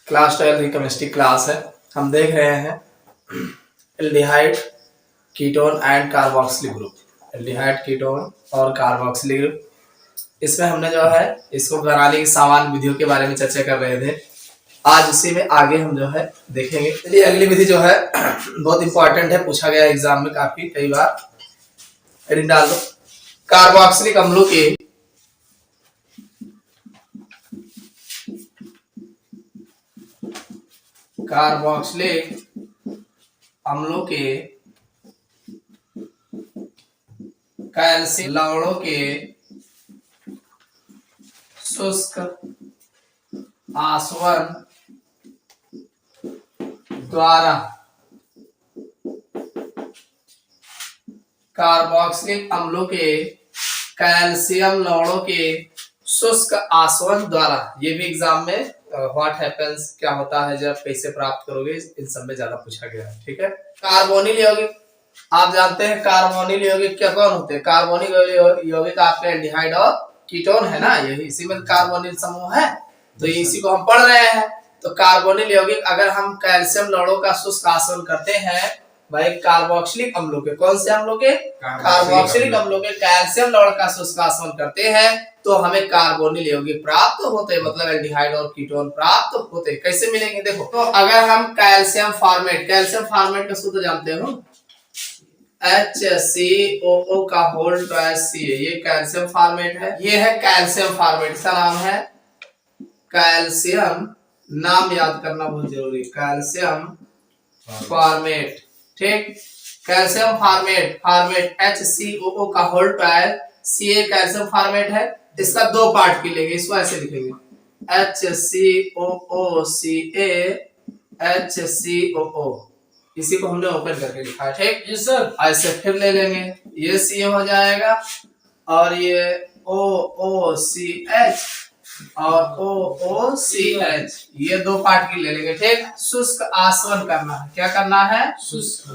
Class 12 की chemistry class है। हम देख रहे हैं aldehyde ketone and carboxylic group. Aldehyde ketone और कार्बोक्सिलिक ग्रुप, इसमें हमने जो है इसको बनाने की सामान्य विधियों के बारे में चर्चा कर रहे थे। आज उसी में आगे हम जो है देखेंगे। चलिए अगली विधि जो है बहुत इंपॉर्टेंट है, पूछा गया एग्जाम में काफी कई बार। हेडिंग डाल दो। कार्बोक्सिलिक अम्लों के कैल्शियम लवणों के शुष्क आसवन द्वारा कार्बोक्सिलिक अम्लों के कैल्शियम लवणों के शुष्क आसवन द्वारा, ये भी एग्जाम में व्हाट हैपेंस क्या होता है जब कैसे प्राप्त करोगे, इन सब में ज्यादा पूछा गया है। ठीक है। कार्बोनिल यौगिक आप जानते हैं, कार्बोनिल यौगिक क्या कौन होते हैं? कार्बोनिल यौगिक आपके एल्डिहाइड और कीटोन है ना, यही इसी में कार्बोनिल समूह है, तो इसी को हम पढ़ रहे हैं। तो कार्बोनिल यौगिक अगर हम कैल्शियम लवणों का शुष्क आसवन करते हैं भाई, कार्बोक्सिलिक अम्लों के, कौन से अम्लों के? कार्बोक्सिलिक अम्लों के कैल्शियम लवण का शुष्क आसवन करते हैं तो हमें कार्बोनिल यौगिक प्राप्त होते हैं, मतलब एल्डिहाइड और कीटोन प्राप्त होते हैं। कैसे मिलेंगे देखो, तो अगर हम कैल्शियम फॉर्मेट का सूत्र जानते हो, HCOO का होल ट्वाइस Ca, ये कैल्शियम फॉर्मेट है। ये है कैल्शियम फॉर्मेट, इसका नाम है कैल्शियम, नाम याद करना बहुत जरूरी, कैल्शियम फॉर्मेट। ठीक, कैल्शियम फॉर्मेट HCOO का whole twice Ca calcium formate है। इसका दो पार्ट की लेंगे, इसको ऐसे लिखेंगे HCOO Ca HCOO, इसी को हमने ओपन करके लिखा है। ठीक जी सर। ऐसे फिर ले लेंगे, ये Ca हो जाएगा और ये OOCH और OOCH, ये दो पार्ट की ले लेंगे। ठीक, शुष्क आसवन करना है। क्या करना है? शुष्क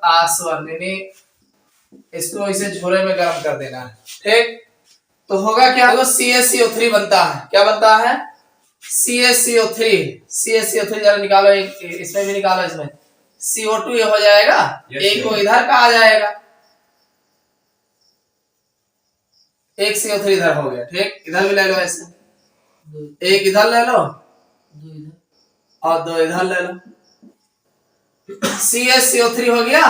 आसवन, यानी इसको इसे झोले में गर्म कर देना है। ठीक, तो होगा क्या? CaCO3 बनता है। क्या बनता है? CaCO3 जरा निकालो, इसमें भी निकालो, इसमें CO2 ये हो जाएगा, एक को इधर का आ जाएगा, एक CO3 इधर हो गया। ठीक, इधर भी ले लो, ऐसे एक इधर ले लो और दो इधर ले लो, CaCO3 हो गया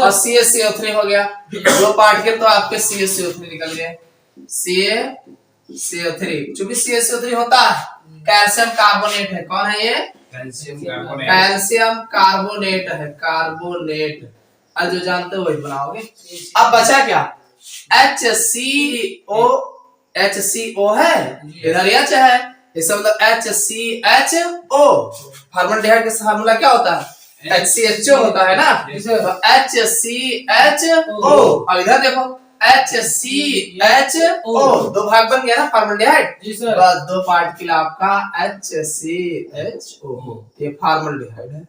और CaCO3 हो गया, दो पार्ट के तो आपके CaCO3 निकल गए। CaCO3, चूंकि CaCO3 होता है कैल्शियम कार्बोनेट है। कौन है ये? कैल्शियम कार्बोनेट है, कार्बोनेट। आज जो जानते हो वही बनाओगे। अब बचा क्या? HCO है, इधर H है, इसका मतलब HCHO। फॉर्मल्डिहाइड का फॉर्मूला क्या होता है? HCHO होता है ना, तो HCHO। और इधर देखो HCHO, दो भाग बन गया ना फॉर्मल्डिहाइड, बस दो पार्ट के लिए आपका HCHO, ये फॉर्मल्डिहाइड है।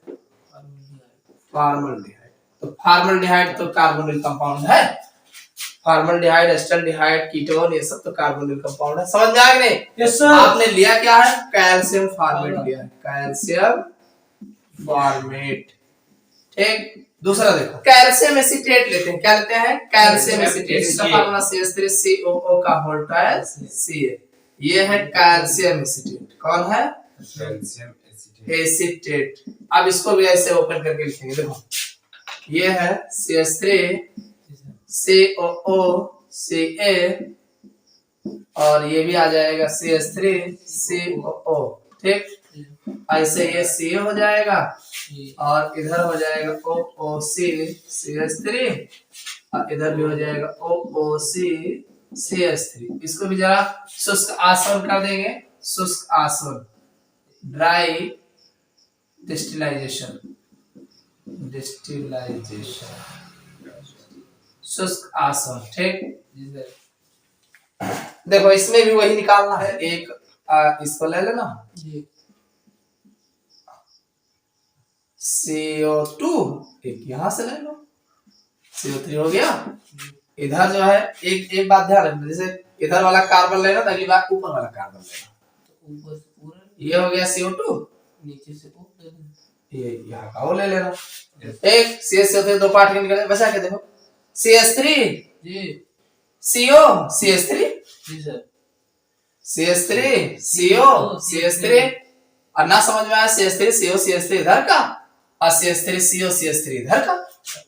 फॉर्मल्डिहाइड, तो फॉर्मल्डिहाइड तो कार्बोनिल कंपाउंड है। फॉर्मल्डिहाइड, एस्टल्डिहाइड, कीटोन, ये सब तो कार्बोनिल कंपाउंड है। समझ में आ गया नहीं? Yes sir. आपने लिया क्या है? कैल्शियम फॉर्मेट लिया है, कैल्शियम फॉर्मेट। ठीक, दूसरा देखो, कैल्शियम एसीटेट लेते हैं। क्या लेते हैं? कैल्शियम एसीटेट, इसका फार्मूला CH3COO का होल ट्वाइस Ca, ये है कैल्शियम एसीटेट। कौन है? Calcium acetate. अब इसको भी ऐसे ओपन करके लिखेंगे, देखो ये है CH3COO Ca और ये भी आ जाएगा CH3COO। ठीक, ऐसे ये Ca हो जाएगा और इधर हो जाएगा OOC CH3 और इधर भी हो जाएगा OOC CH3। इसको भी जरा शुष्क आसवन कर देंगे, शुष्क आसवन, ड्राई डिस्टिलाइजेशन, शुष्क आसवन। ठीक, देखो इसमें भी वही निकालना है। एक इसको ले लेना, CO2, एक यहां से ले लो, CO3 हो गया। इधर जो है एक बात ध्यान रखना, जैसे इधर वाला कार्बन लेना तो अगली बार ऊपर वाला कार्बन लेना, तो ऊपर से पूरा ये हो गया CO2, नीचे से O ले लेना। ये यहाँ का O ले लेना। एक CH2 दो पार्ट निकले, बचा के देखो CH3 जी CO CH3 जी सर CH3 CO CH3, और ना समझ में आया CH3 CO CH3 इधर का और CH3 CO CH3 इधर का,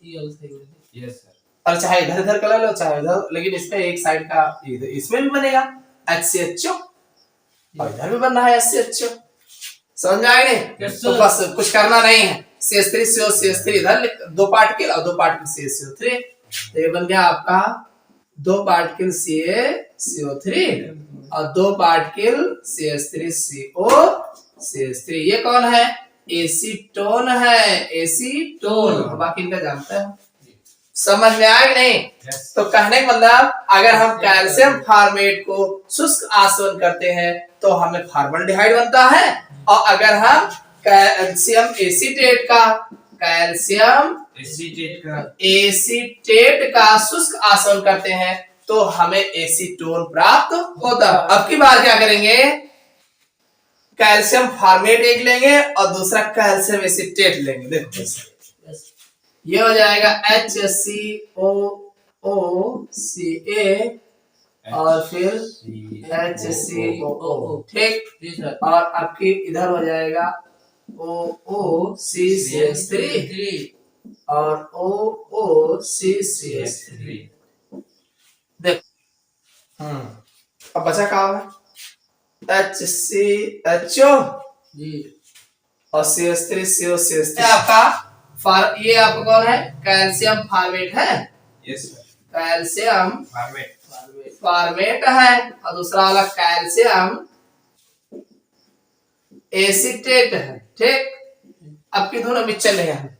ये अलग सही हो गया। Yes sir. और चाहे इधर इधर का ले लो चाहे इधर, लेकिन इसमें एक साइड का इसमें भी बनेगा HCHO और इधर भी बन रहा है HCHO। समझ में आया नहीं? Yes, तो sir. बस कुछ करना नहीं है, CH3 CO CH3 इधर दो पार्टिकल और दो पार्टिकल CaCO3, तो ये बन गया आपका दो पार्टिकल CaCO3 और दो पार्टिकल CH3CO CH3। ये कौन है? एसीटोन है, एसीटोन। बाकी इनका जानते हैं, समझ में आया कि नहीं? yes. तो कहने का मतलब अगर हम कैल्शियम फॉर्मेट को शुष्क आसवन करते हैं तो हमें फॉर्मल्डिहाइड बनता है, और अगर हम कैल्शियम एसीटेट का शुष्क आसवन करते हैं तो हमें एसीटोन प्राप्त होता है। अब की बार क्या करेंगे, कैल्शियम फॉर्मेट एक लेंगे और दूसरा कैल्शियम एसीटेट लेंगे। देखो ये हो जाएगा HCOOCA और फिर HCOO, ठीक। और आपकी इधर हो जाएगा OOCCH3 और OOCCH3। देख अब बचा क्या है? HCHO और CH3 COCH3। आपका ये आपका कौन है? कैल्शियम फॉर्मेट है, यस सर, कैल्शियम फॉर्मेट है, और दूसरा वाला कैल्शियम एसीटेट है, ठीक। अब की दोनों मिक्सचर ले क्या है?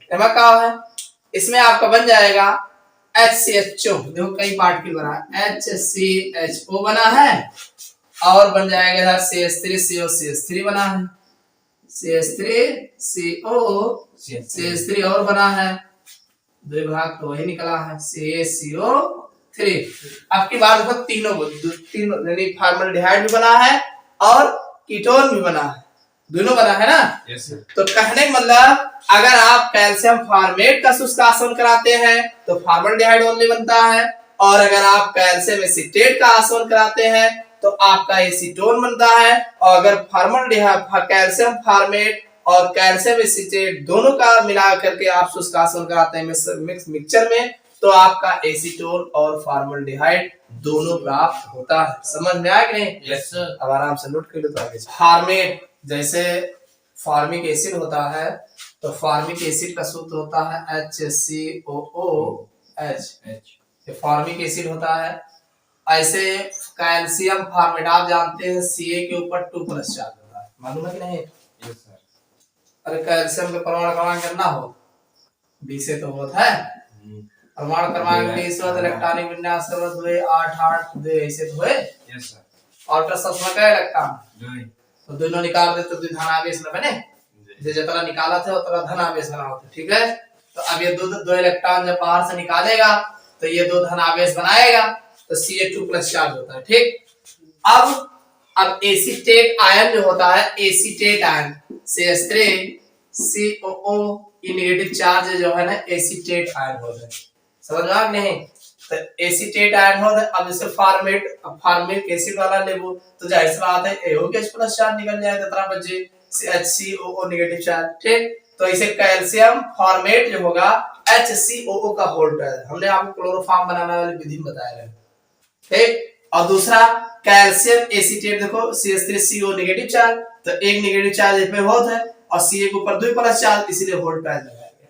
इसमें आपका बन जाएगा HCHO, देखो कई पार्टिकल बना है, HCHO बना है, और बन जाएगा इधर CH3CO CH3 बना है, CH3CO CH3 और बना है, दो भाग तो वही निकला है CaCO3। आपकी बात देखो तीनों फॉर्मल्डिहाइड भी बना है और कीटोन भी बना है, दोनों बना है ना। yes, तो कहने का मतलब अगर आप कैल्शियम फॉर्मेट का शुष्क आसवन कराते हैं तो फॉर्मल्डिहाइड ओनली बनता है, और अगर आप कैल्शियम एसीटेट का आसवन कराते हैं तो आपका एसीटोन बनता है, और अगर फॉर्मल्डिहाइड कैल्शियम फॉर्मेट और कैल्शियम एसीटेट दोनों का मिला करके आप शुष्क आसवन कराते हैं मिक्सचर में, तो आपका एसीटोन और फॉर्मल्डिहाइड दोनों प्राप्त होता है। समझ में आया कि नहीं? Yes sir. अब आराम से नोट कर लो। तो आगे फॉर्मेट, जैसे फॉर्मिक एसिड होता है तो फॉर्मिक एसिड का सूत्र होता है HCOOH, ये फॉर्मिक एसिड होता है। ऐसे कैल्शियम फॉर्मेट आप जानते हैं Ca के ऊपर 2+ चार्ज होता है, मालूम है कि नहीं? Yes sir. अरे कैल्शियम के परमाणु क्रमांक कितना हो? 20 से तो होता है, परमाणु क्रमांक 20 होता है, इलेक्ट्रॉनिक विन्यास 2 8 8 2 ऐसे तो है। Yes sir. और प्लस में क्या इलेक्ट्रॉन तो दोनों निकाल दे तो धनावेश न बने, जो जितना निकाला था उतना धनावेश बना होता, ठीक है। तो अब ये दो इलेक्ट्रॉन जब बाहर से निकालेगा तो ये दो धनावेश बनाएगा, तो Ca2+ चार्ज होता है, ठीक। अब एसीटेट आयन जो होता है, एसीटेट आयन CH3COO ये नेगेटिव चार्ज जो है ना एसीटेट आयन होता है, समझ में आ नहीं? तो एसीटेट आयन होता है। अब इसे फॉर्मिक एसिड वाला लेबो तो जाहिर सी बात है AOH+ चार्ज निकल जाएगा, इतना बचे HCOO नेगेटिव चार्ज, ठीक। तो इसे कैल्शियम फॉर्मेट जो होगा HCOO का होल्ड है, हमने आपको क्लोरोफॉर्म बनाने वाली विधि बताया है, ठीक। और दूसरा कैल्शियम एसीटेट, देखो CH3CO नेगेटिव चार्ज, तो एक नेगेटिव चार्ज इसमें होता है और Ca के ऊपर 2+ चार्ज, इसीलिए होल्ड ट्वाइस लगाया गया,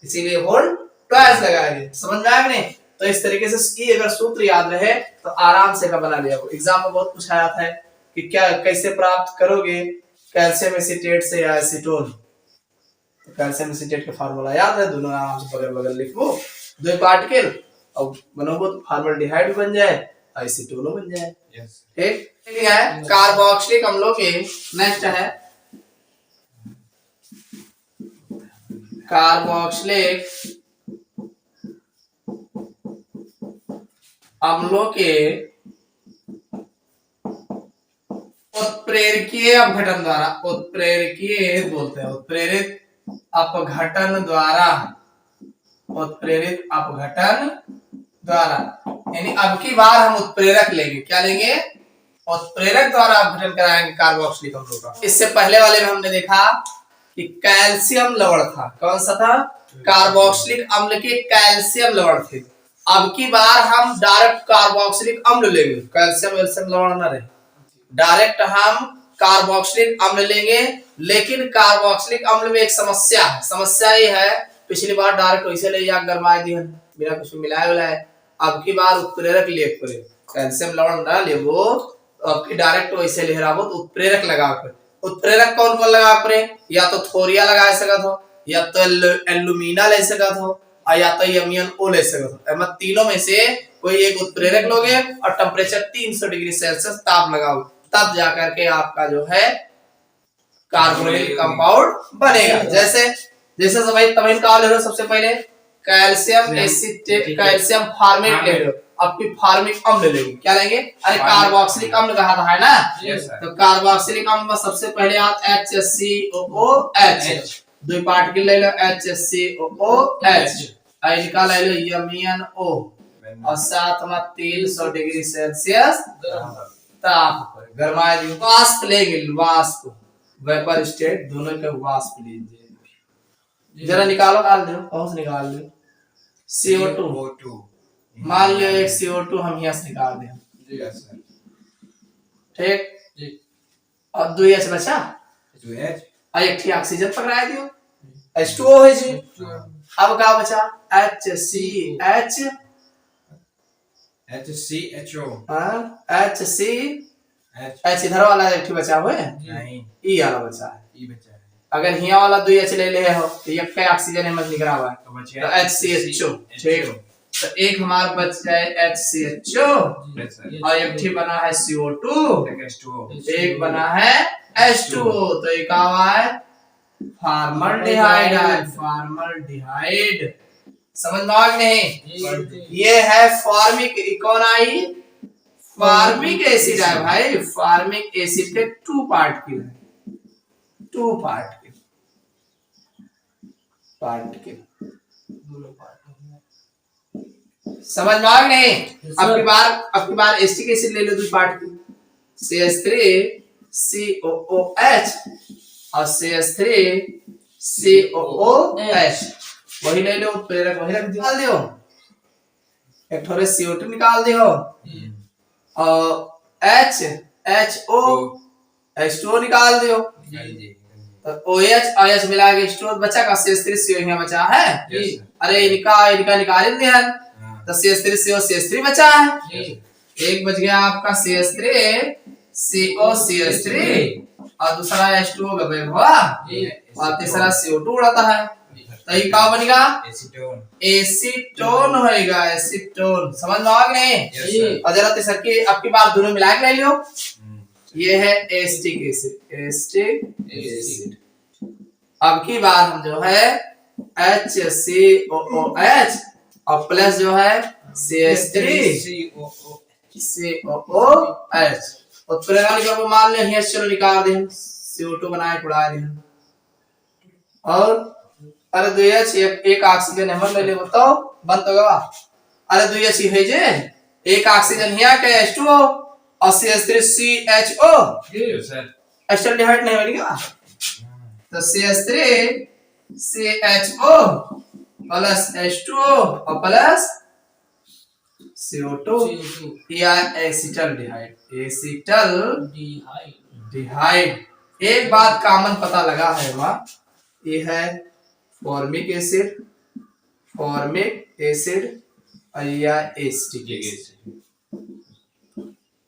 इसीलिए होल्ड ट्वाइस लगाया गया। समझ में आया नहीं? तो इस तरीके से ये अगर सूत्र याद रहे तो आराम से का बना लिया। एग्जाम में बहुत पूछा था कि क्या कैसे प्राप्त करोगे कैल्शियम एसीटेट से या एसीटोन, तो कैल्शियम एसीटेट का फार्मूला याद है, दोनों आराम से बगल बगल लिखो, दो पार्टिकल और बनोगे तो फॉर्मल्डिहाइड भी बन जाए, एसीटोन बन जाए, ठीक है। कार्बोक्सिलिक अम्लों के नेक्स्ट है कार्बोक्सिलिक अम्लों के उत्प्रेरकीय अपघटन द्वारा, उत्प्रेरकीय बोलते हैं, उत्प्रेरित अपघटन द्वारा, उत्प्रेरित अपघटन द्वारा, यानी अब की बार हम उत्प्रेरक लेंगे। क्या लेंगे? उत्प्रेरक द्वारा अपघटन कराएंगे कार्बोक्सिलिक अम्लों का। इससे पहले वाले में हमने देखा कि कैल्शियम लवण था। कौन सा था? कार्बोक्सिलिक अम्ल के कैल्शियम लवण थे। अब की बार हम डायरेक्ट कार्बोक्सिलिक अम्ल लेंगे, कैल्शियम वैल्शियम लवण न रहे, डायरेक्ट हम कार्बोक्सिलिक अम्ल लेंगे। लेकिन कार्बोक्सिलिक अम्ल में एक समस्या है। समस्या ये है, पिछली बार डायरेक्ट वैसे ले जा गरमाए दिए बिना कुछ मिलाए मिलाए, अब की बार उत्प्रेरक लिए करे, कैल्शियम लवण ना ले वो, अब की डायरेक्ट वैसे ले रहा हो तो उत्प्रेरक लगा कर। उत्प्रेरक कौन कौन लगा करे? या तो थोरिया लगा सकत हो, या तो एल्यूमिना ले सकत हो, और या तो यमियन ओ ले सकत हो। एम तीनों में से कोई एक उत्प्रेरक लोगे और टेम्परेचर 300 डिग्री सेल्सियस ताप लगाओ, तब जाकर के आपका जो है कार्बोनिल कंपाउंड बनेगा। जैसे जैसे तमिल का ले लो, सबसे पहले कैल्शियम एसिटेट, कैल्शियम फॉर्मेट ले लो, अब फिर फॉर्मिक अम्ल लेंगे। क्या लेंगे? अरे कार्बोक्सिलिक अम्ल कहा था है ना, तो कार्बोक्सिलिक अम्ल में सबसे पहले आप HCOOH, दो पार्टिकल ले लो HCOOH, इनका ले लो यमियनO, और साथ में 300 डिग्री सेल्सियस ताप पर गरमाए दियो। वाष्प लेंगे, वाष्प, वेपर स्टेट दोनों के वाष्प लीजिए। जरा निकालो, डाल दो, कौन से निकाल दो? CO2। मान लो एक CO2 हम यहाँ से निकाल दें, ठीक, और 2H बचा, और एक ठीक ऑक्सीजन पकड़ा दियो, H2O है जी। अब क्या बचा? H इधर वाला एक ठीक बचा हुआ है, E वाला बचा है। अगर हिया वाला 2H ले ले हो तो ये क्या ऑक्सीजन में निकला हुआ है, तो HCHO, ठीक। तो एक हमारा बच जाए HCHO, और एक ठीक बना है CO2, एक बना है H2O, तो एक हुआ है फॉर्मल्डिहाइड, फॉर्मल्डिहाइड। समझ में आ गया नहीं? ये है फॉर्मिक, कौन आई? फॉर्मिक एसिड है भाई। फॉर्मिक एसिड के 2 पार्टिकल है, 2 पार्टिकल, समझ में आ गया नहीं? अब की बार एसिटिक एसिड ले लो, 2 पार्टिकल, CH3COOH और CH3COOH, वही ले लो, उत्प्रेरक वही रख निकाल दियो, एक थोड़े CO2 निकाल दियो, और HO H2O निकाल दियो, तो OH OH मिला के H2O बचा का, CH3CO यहाँ बचा है। अरे इनका निकाल दिया, तो CH3CO CH3 बचा है, एक बच गया आपका CH3CO CH3, और दूसरा H2O गबे हुआ, और तीसरा CO2 उड़ाता है, तो ये क्या बनेगा? एसीटोन होएगा, एसीटोन। समझ में आ गया नहीं? और जरा तीसरा की अब की बार दोनों मिला के ले लियो, ये है एसिटिक एसिड, एसिटिक एसिड। अब की बार हम जो है HCOOH और प्लस जो है CH3COOH, उत्प्रेरक को मान ले हिया, चलो निकाल दे, CO2 बनाए उड़ा दे, और अरे 2H एक ऑक्सीजन है, ले ले बताओ बंद तो गवा। अरे 2H है जे, एक ऑक्सीजन हिया के H2O और CH3CHO, एसिटाल्डिहाइड नहीं बनेगा, तो CH3CHO प्लस H2O और प्लस CO2, या एसिटाल्डिहाइड, एसिटाल्डिहाइड। एक बात कॉमन पता लगा है वहां, ये है फॉर्मिक एसिड, या एसिटिक एसिड।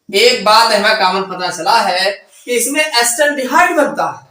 एक बात हमें कॉमन पता चला है कि इसमें एसिटाल्डिहाइड बनता है।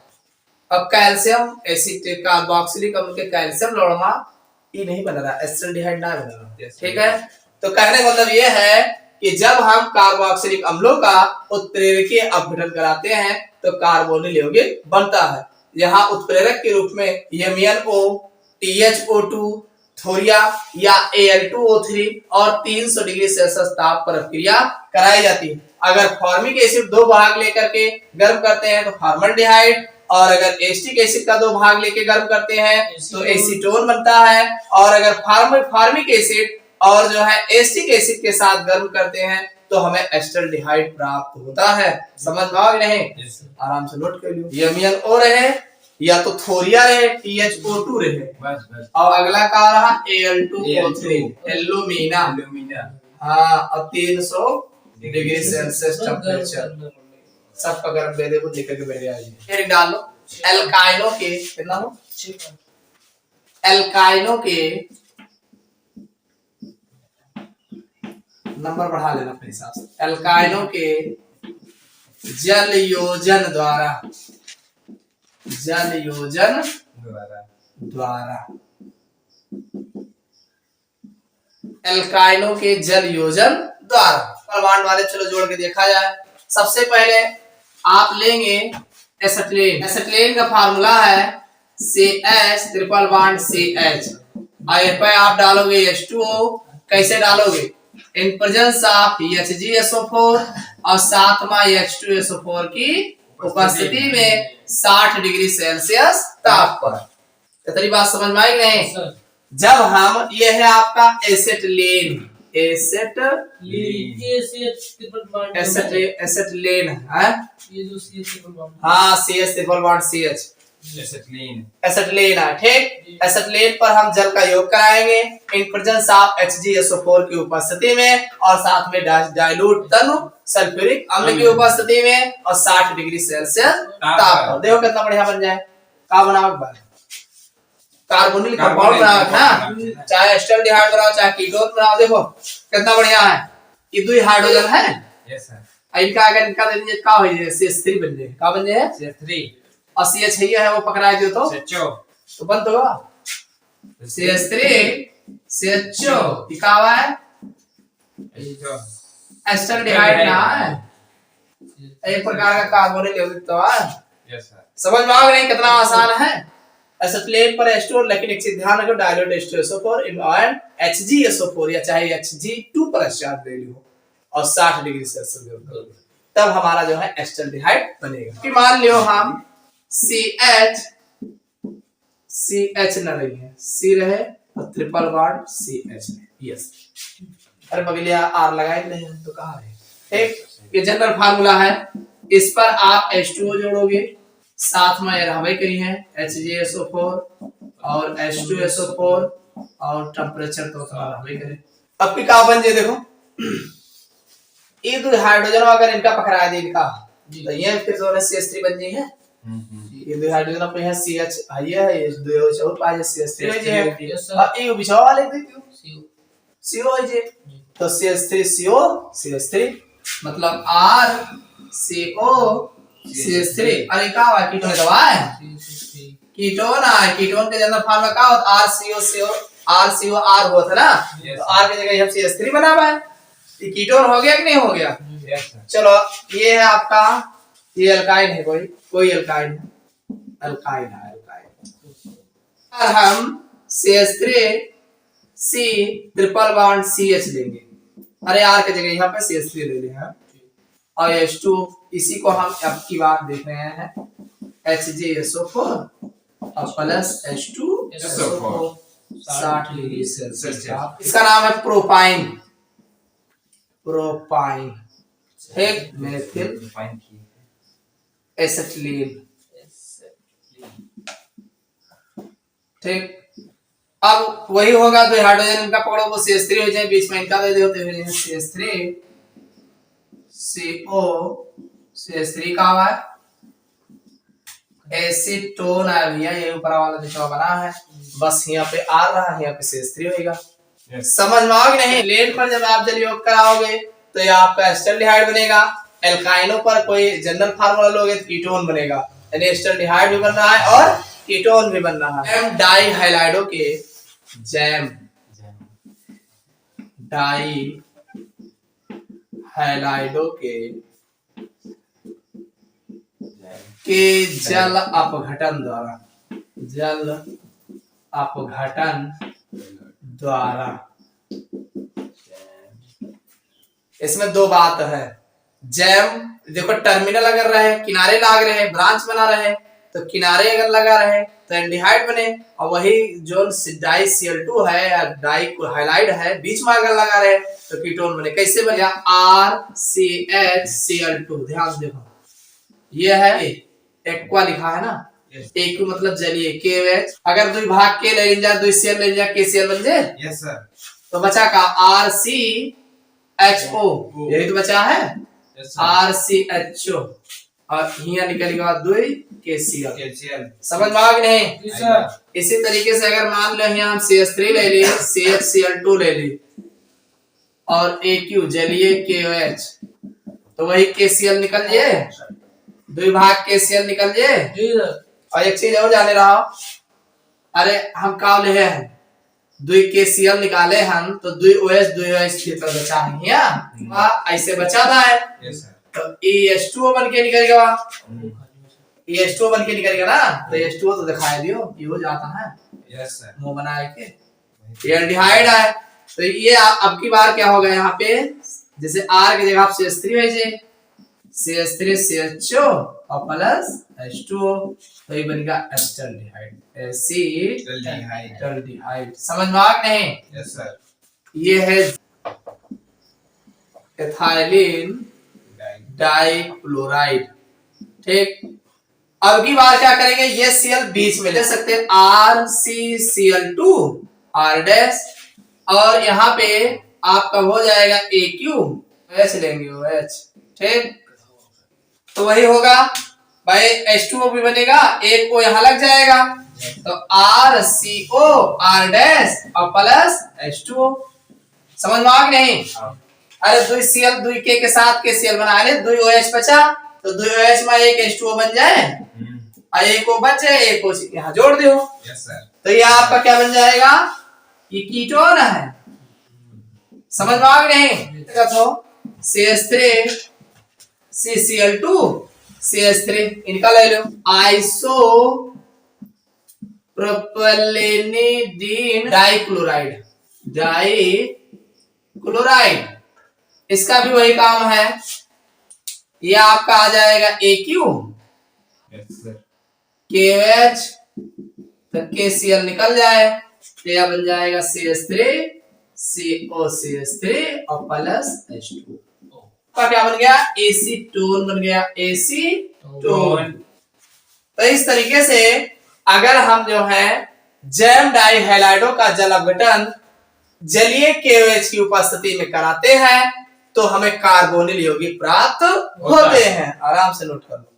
अब कैल्शियम एसिटेट कार्बोक्सिलिक अम्ल के कैल्शियम लवणमा ये नहीं बन रहा, एसिटाल्डिहाइड ना बन रहा, ठीक है। तो कहने का मतलब ये है कि जब हम कार्बोक्सिलिक अम्लों का उत्प्रेरकीय अपघटन कराते हैं तो कार्बोनिल यौगिक बनता है। यहाँ उत्प्रेरक के रूप में यमियनO, THO2 थोरिया या Al2O3 और 300 डिग्री सेल्सियस ताप पर प्रक्रिया कराई जाती है। अगर फॉर्मिक एसिड 2 भाग लेकर के गर्म करते हैं तो फॉर्मल्डिहाइड, और अगर एसिटिक एसिड का 2 भाग लेके गर्म करते हैं तो एसीटोन बनता है। और अगर फॉर्मिक एसिड और जो है एसिटिक एसिड के साथ गर्म करते हैं तो हमें एस्टल्डिहाइड प्राप्त होता है। समझ में आ गया नहीं? आराम से नोट कर लियो। यमियन ओ रहे या तो थोरिया रहे, THO2 रहे, बस और अगला का रहा Al2O3 एल्यूमिना। हाँ, और 300 डिग्री सेल्सियस टेम्परेचर सबका गर्म दे दे, कुछ लेकर के बैठ जाइए। फिर डाल लो एल्काइनो के, कितना हो एल्काइनो के नंबर बढ़ा लेना अपने हिसाब से। एल्काइनो के जल योजन द्वारा एल्काइनो के जल योजन द्वारा परमाणु वाले, चलो जोड़ के देखा जाए। सबसे पहले आप लेंगे एसिटिलीन। एसिटिलीन का फार्मूला है CH ट्रिपल बॉन्ड CH, और यहाँ पे आप डालोगे H2O। कैसे डालोगे? इन प्रेजेंस ऑफ HgSO4 और सातवां H2SO4 की उपस्थिति में 60 डिग्री सेल्सियस ताप पर। कितनी बात समझ में आई नहीं? जब हम, ये है आपका एसिटिलीन है, ये जो CH ट्रिपल बॉन्ड, हाँ CH triple bond CH acetylene है, ठीक। एसिटिलीन पर हम जल का योग कराएंगे इन प्रेजेंस ऑफ HgSO4 की उपस्थिति में, और साथ में डाइल्यूट तनु सल्फ्यूरिक अम्ल की उपस्थिति में, और 60 डिग्री सेल्सियस ताप पर। देखो कितना बढ़िया बन जाए। का बनाओ कार्बोनिल कंपाउंड बनाओ ना, चाहे एस्टल्डिहाइड बनाओ चाहे कीटोन बनाओ। देखो कितना बढ़िया है, ये दो हाइड्रोजन है। Yes sir. इनका अगर इनका दे दीजिए का हो जाए CH3 बन जाए। का बन जाए? CH3। और CH है वो पकड़ा दियो तो बन तो CH3 CHO लिखा हुआ है, एस्टल्डिहाइड ना है, एक प्रकार का कार्बोनिल यौगिक तो है। Yes sir. समझ समझ में आ गया कितना आसान है? एसिटिलीन पर H2, लेकिन एक चीज ध्यान रखो, डाइल्यूट H2SO4 एंड HgSO4 या चाहे Hg2 पर चार्ज वैल्यू हो और 60 डिग्री सेल्सियस, तब हमारा जो है एस्टल्डिहाइड बनेगा। कि मान लियो हम CH न रही है, C रहे और ट्रिपल बॉन्ड CH है। यस, अरे बगलिया R लगाए नहीं तो कहाँ है? ठीक, ये जनरल फार्मूला है। इस पर आप H2O जोड़ोगे, साथ में रहबे करी है HgSO4 और H2SO4, और टेम्परेचर तो रहबे करे। अब की का बन जाए, देखो ये दो हाइड्रोजन अगर इनका पकड़ा दे इनका, तो ये फिर जो है CH3 बन जाए है। ये दो हाइड्रोजन अपने है CH है, ये दो और पाए CH3 है जे। अब ये बिछाओ वाले दे CO है जे, तो CH3CO मतलब RCO CH3। अरे का हुआ, कीटोन दवा है, कीटोन है। कीटोन के जनरल फार्मूला का होता RCOR होता ना, तो R की जगह हम CH3 बना हुआ है। ये कीटोन हो गया कि नहीं हो गया? चलो ये है आपका, ये अल्काइन है, कोई अल्काइन है, अल्काइन है, अल्काइन। हम CH3C ट्रिपल बॉन्ड CH लेंगे, अरे R की जगह यहाँ पे CH3 ले लेंगे, और H2 इसी को हम अब की बात देख रहे हैं HgSO4 और प्लस H2SO4 60 डिग्री सेल्सियस। इसका नाम है प्रोपाइन। ठीक, मेथिल एसिटिलीन। ठीक, अब वही होगा, तो हाइड्रोजन इनका पकड़ो वो CH3 हो जाए, बीच में इनका दे दो तो CH3 CO CH3 का हुआ है, एसीटोन है भैया, ये ऊपर वाला जो बना है, बस यहाँ पे आ रहा है, यहाँ पे CH3 होगा। समझ में आ गया नहीं? लेन पर जब आप जल योग कराओगे तो ये आपका एस्टल्डिहाइड बनेगा। एल्काइनो पर कोई जनरल फार्मूला लोगे तो कीटोन बनेगा, यानी एस्टल्डिहाइड भी बन रहा है और कीटोन भी बन रहा है। डाई हाइलाइडो के जैम डाई हाइलाइडो के जल अपघटन द्वारा। इसमें दो बात है, जैम देखो टर्मिनल अगर रहे, किनारे लाग रहे, ब्रांच बना रहे, तो किनारे अगर लगा रहे तो एल्डिहाइड बने, और वही जो डाई Cl2 है या डाई हाइलाइड है बीच में अगर लगा रहे तो कीटोन बने। कैसे बने? RCHCl2, ध्यान से देखो, ये है एक्वा लिखा है ना, एक्यू मतलब जलीय, KOH अगर दो भाग के ले जा, दो Cl ले जा, KCl बन जाए। Yes sir. तो बचा का RCHO, यही तो बचा है, RCHO, और यहाँ निकलेगा दो KCl। समझ में आ गई नहीं? इसी तरीके से अगर मान लो यहाँ हम CH3 ले ली, CHCl2 ले ली, और AQ जलीय KOH, तो वही KCl निकल जाए, दो भाग KCl निकल जाए। और एक चीज और जाने रहा, अरे हम का ले हैं, दो KCl निकाले हम, तो दो OH तो बचा है यहाँ, ऐसे बचा था है, तो H2O बन के निकलेगा, H2O बन के निकलेगा ना, तो H2O तो दिखाई दियो, ये हो जाता है। Yes sir. मुंह बना के ये एल्डिहाइड है, तो ये अब की बार क्या होगा यहाँ पे, जैसे R की जगह आप CH3 भेजे, CH3 CHO और प्लस H2O, तो ये बनेगा एसिटाल्डिहाइड, एसिटाल्डिहाइड। समझ में आ गया नहीं? Yes sir. ये है एथाइलिन डाइक्लोराइड। ठीक, अब की बार क्या करेंगे, ये Cl बीच में ले सकते हैं, RCCl2 R डैश, और यहाँ पे आपका हो जाएगा AQ, OH लेंगे OH। ठीक, तो वही होगा भाई, H2O भी बनेगा, एक O यहाँ लग जाएगा, तो RCO R डैश और प्लस H2O। समझ में आ गया नहीं? अरे दो Cl दो के साथ KCl बना ले, दो OH बचा, तो दो OH में एक H2O बन जाए, और एक O बचे, एक O यहाँ जोड़ दो। Yes sir. तो ये आपका क्या बन जाएगा, ये कीटोन है। समझ में आ गया नहीं? तो CH3 CCl2 CH3 इनका ले लो, आइसो प्रोपेलेनिडीन डाइक्लोराइड, डाइक्लोराइड, इसका भी वही काम है, ये आपका आ जाएगा AQ, KOH, तो KCl निकल जाए, तो यह बन जाएगा CH3 COCH3 और प्लस H2O का क्या बन गया, एसीटोन बन गया, एसीटोन। तो इस तरीके से अगर हम जो है जैम डाइहाइलाइडों का जल अपघटन जलीय KOH की उपस्थिति में कराते हैं, तो हमें कार्बोनिल यौगिक प्राप्त होते हैं। आराम से नोट कर लो।